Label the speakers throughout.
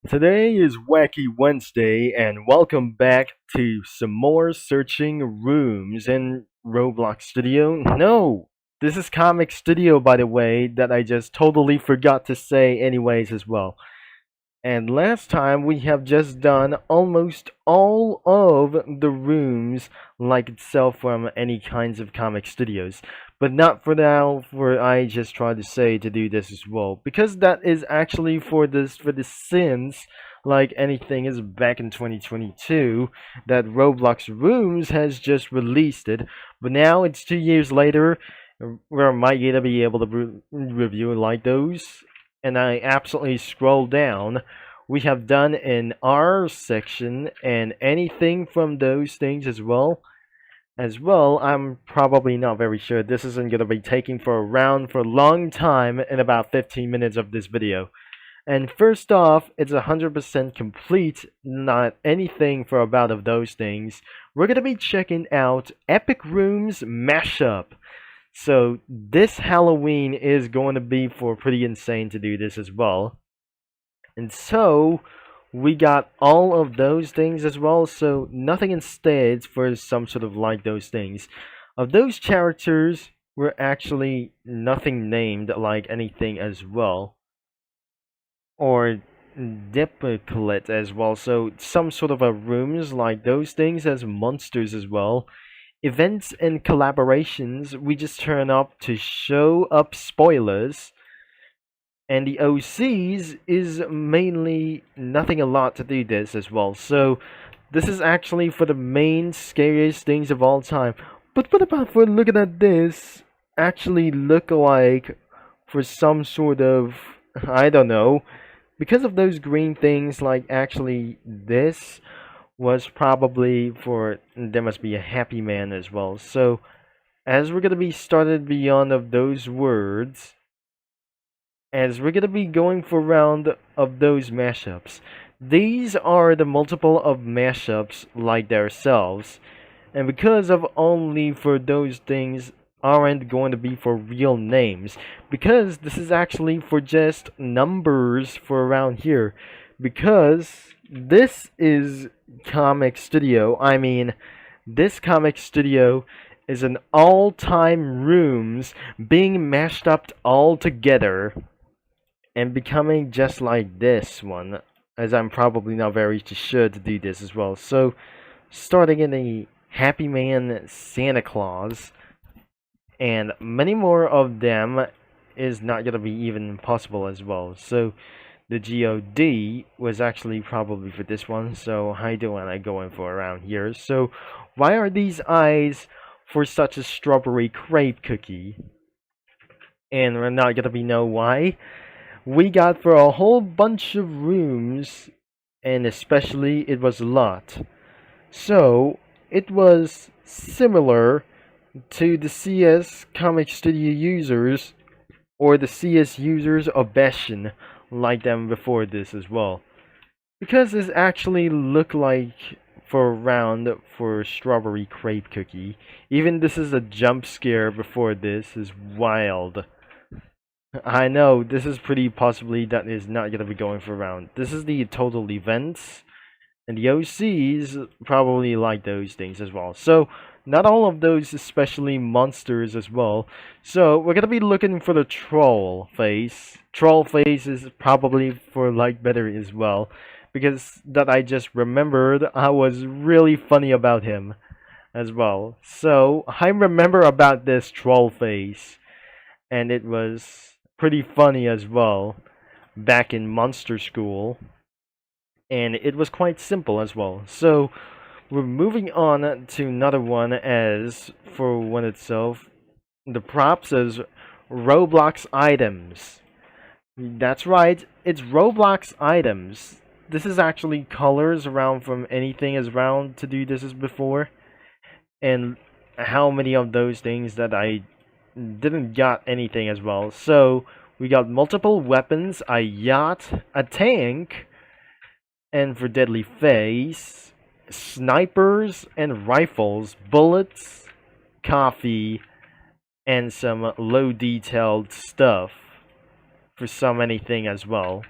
Speaker 1: Today is Wacky Wednesday, and welcome back to some more searching rooms in Roblox Studio. No, this is Comic Studio, by the way, that I just totally forgot to say, anyways, as well. And last time we have just done almost all of the rooms like itself from any kinds of comic studios. But not for now, for I just tried to say to do this as well. Because that is actually for the Sims, like anything is back in 2022, that Roblox Rooms has just released it. But now it's 2 years later, where am I gonna be able to review like those? And I absolutely scroll down, we have done an R section and anything from those things as well. I'm probably not very sure. This isn't going to be taking for a long time in about 15 minutes of this video. And first off, it's 100% complete, not anything for about of those things. We're going to be checking out Epic Rooms Mashup. So this Halloween is going to be pretty insane to do this as well. And so we got all of those things as well, so nothing instead for some sort of like those things. Of those characters were actually nothing named like anything as well. Or duplicate as well, so some sort of a rooms like those things as monsters as well. Events and collaborations, we just turn up to show up spoilers. And the OCs is mainly nothing a lot to do this as well. So this is actually for the main scariest things of all time. But what about for looking at this actually look like for some sort of, I don't know, because of those green things, like actually this was probably for, there must be a happy man as well. So as we're gonna be started beyond of those words, as we're gonna be going for round of those mashups. These are the multiple of mashups like themselves, and because of only for those things aren't going to be for real names, because this is actually for just numbers for around here, because this is Comic Studio. I mean, this Comic Studio is an all-time rooms being mashed up all together and becoming just like this one, as I'm probably not very sure to do this as well. So, starting in the Happy Man Santa Claus, and many more of them is not going to be even possible as well. So, the GOD was actually probably for this one, so how do I going for around here? So, why are these eyes for such a strawberry crepe cookie? And we're not going to be know why. We got for a whole bunch of rooms, and especially it was a lot. So it was similar to the CS Comic Studio users or the CS users of Bastion, like them before this as well. Because this actually looked like for a round for strawberry crepe cookie. Even this is a jump scare before this is wild. I know, this is pretty possibly that is not going to be going for a round. This is the total events, and the OCs probably like those things as well. So, not all of those, especially monsters as well. So, we're going to be looking for the troll face. Troll face is probably for like better as well, because that I just remembered I was really funny about him as well. So, I remember about this troll face, and it was pretty funny as well back in Monster School, and it was quite simple as well. So we're moving on to another one as for one itself. The props as Roblox items. That's right, it's Roblox items. This is actually colors around from anything as round to do this as before, and how many of those things that I didn't got anything as well. So we got multiple weapons, a yacht, a tank, and for deadly face, snipers and rifles, bullets, coffee, and some low detailed stuff for some anything as well.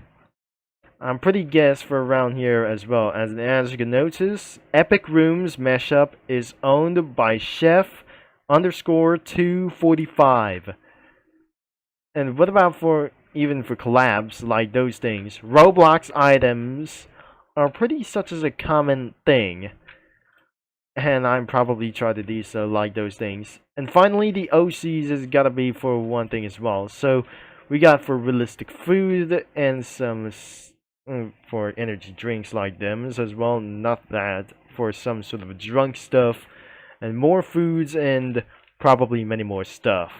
Speaker 1: I'm pretty guessed for around here as well. As you can notice, Epic Rooms Mashup is owned by Chef underscore 245. And what about for even for collabs like those things? Roblox items are pretty such as a common thing. And I'm probably try to do so like those things. And finally, the OCs is gotta be for one thing as well. So we got for realistic food and some for energy drinks like them as well. Not that for some sort of drunk stuff and more foods and probably many more stuff.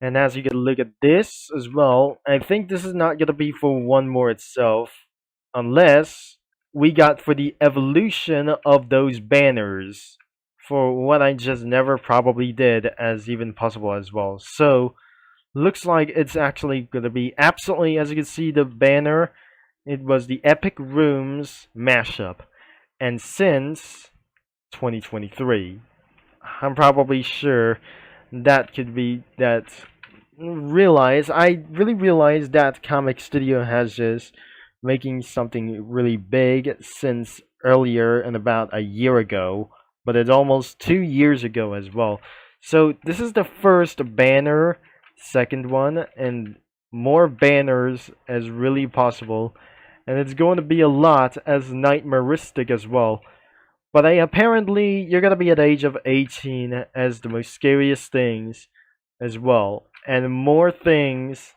Speaker 1: And as you get a look at this as well, I think this is not gonna be for one more itself, unless we got for the evolution of those banners for what I just never probably did as even possible as well. So looks like it's actually gonna be absolutely, as you can see the banner, it was the Epic Rooms mashup, and since 2023, I'm probably sure that could be that I really realized that Comic Studio has just making something really big since earlier and about a year ago, but it's almost 2 years ago as well. So this is the first banner, second one, and more banners as really possible, and it's going to be a lot as nightmaristic as well. But apparently you're gonna be at the age of 18 as the most scariest things as well, and more things,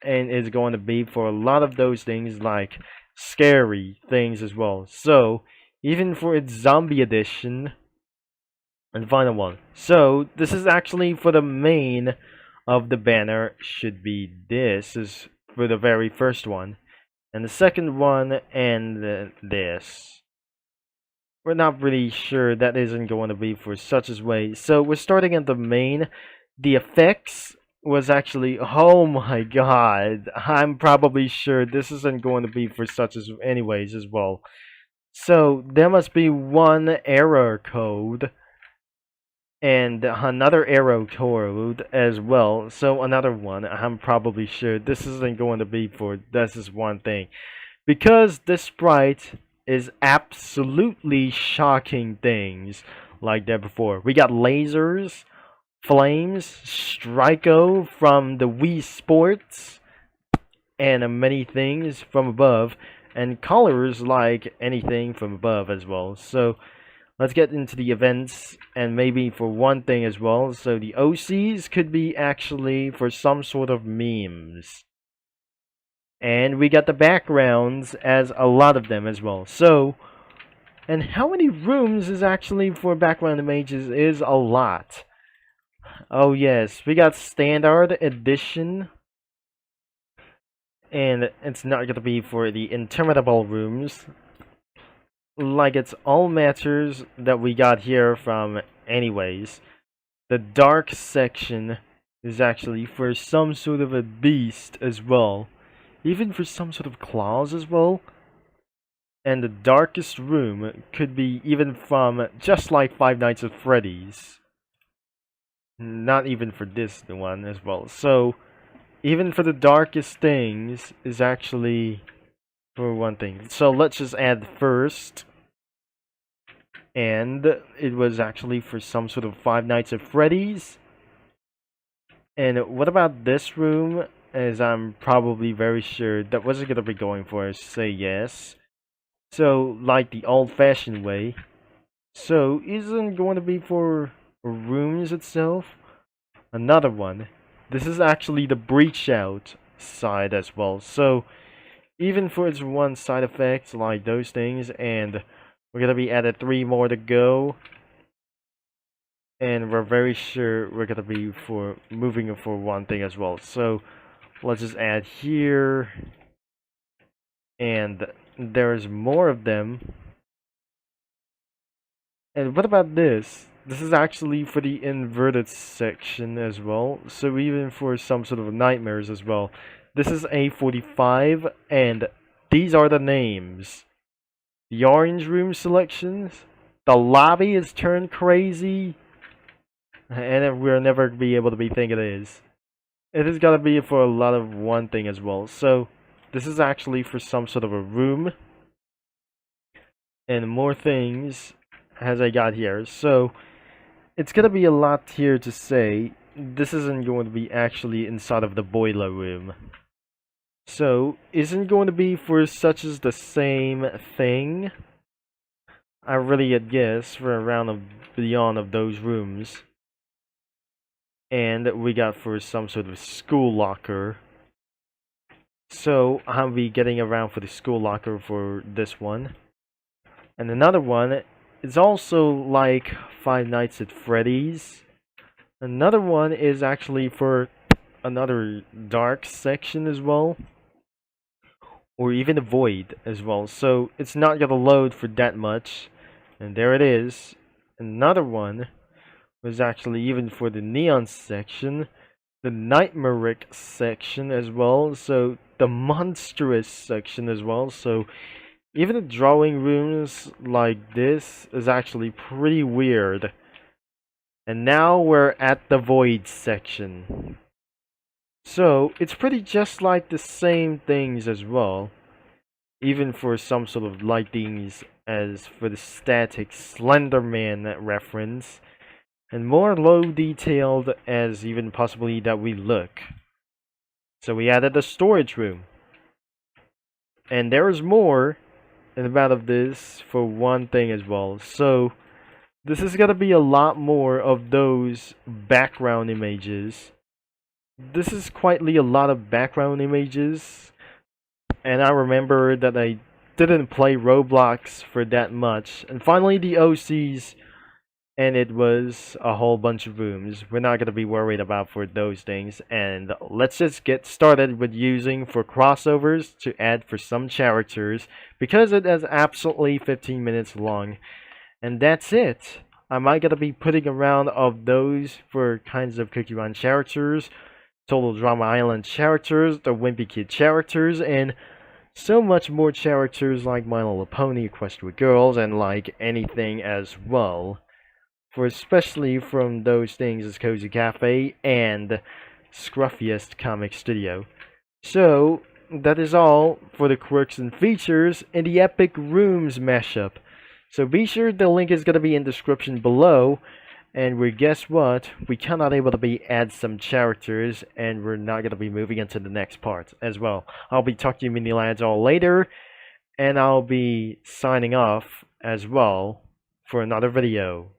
Speaker 1: and it's going to be for a lot of those things like scary things as well. So even for its zombie edition and final one. So this is actually for the main of the banner should be this is for the very first one, and the second one and this. We're not really sure that isn't going to be for such as way. So we're starting at the main. The effects was actually, oh my god, I'm probably sure this isn't going to be for such as anyways as well. So there must be one error code and another arrow code as well. So another one, I'm probably sure this isn't going to be for this is one thing, because this sprite is absolutely shocking things like that before. We got lasers, flames, Striko from the Wii Sports, and many things from above, and colors like anything from above as well. So let's get into the events, and maybe for one thing as well. So the OCs could be actually for some sort of memes. And we got the backgrounds as a lot of them as well. So, and how many rooms is actually for background images is a lot. Oh yes, we got standard edition. And it's not gonna be for the interminable rooms. Like it's all matters that we got here from anyways. The dark section is actually for some sort of a beast as well. Even for some sort of claws as well. And the darkest room could be even from just like Five Nights at Freddy's. Not even for this one as well. So even for the darkest things is actually for one thing. So let's just add first. And it was actually for some sort of Five Nights at Freddy's. And what about this room? As I'm probably very sure that wasn't gonna be going for say yes. So like the old-fashioned way. So isn't going to be for rooms itself. Another one. This is actually the breach out side as well. So even for its one side effects like those things, and we're gonna be added 3 more to go. And we're very sure we're gonna be for moving for one thing as well. So let's just add here, and there's more of them. And what about this? This is actually for the inverted section as well. So even for some sort of nightmares as well. This is A45, and these are the names. The orange room selections. The lobby is turned crazy. And we'll never be able to be thinking it is. It has got to be for a lot of one thing as well. So this is actually for some sort of a room, and more things as I got here. So it's gonna be a lot here to say. This isn't going to be actually inside of the boiler room. So, isn't going to be for such as the same thing? I really guess for a round of beyond of those rooms. And we got for some sort of school locker. So, I'll be getting around for the school locker for this one. And another one is also like Five Nights at Freddy's. Another one is actually for another dark section as well, or even a void as well, so it's not gonna load for that much. And there it is. Another one was actually even for the neon section, the nightmaric section as well, so the monstrous section as well. So even the drawing rooms like this is actually pretty weird. And now we're at the void section. So, it's pretty just like the same things as well. Even for some sort of lightings as for the static Slenderman reference. And more low detailed as even possibly that we look. So we added a storage room. And there's more in the back of this for one thing as well. So, this is gonna be a lot more of those background images. This is quietly a lot of background images, and I remember that I didn't play Roblox for that much. And finally the OCs, and it was a whole bunch of rooms. We're not gonna be worried about for those things, and let's just get started with using for crossovers to add for some characters, because it is absolutely 15 minutes long. And that's it. I might gonna be putting around of those for kinds of Cookie Run characters, Total Drama Island characters, the Wimpy Kid characters, and so much more characters like My Little Pony, Equestria Girls, and like anything as well. For especially from those things as Cozy Cafe and Scruffiest Comic Studio. So, that is all for the quirks and features in the Epic Rooms mashup. So be sure the link is going to be in the description below. And guess what? We cannot able to be add some characters, and we're not going to be moving into the next part as well. I'll be talking to you mini lads all later, and I'll be signing off as well for another video.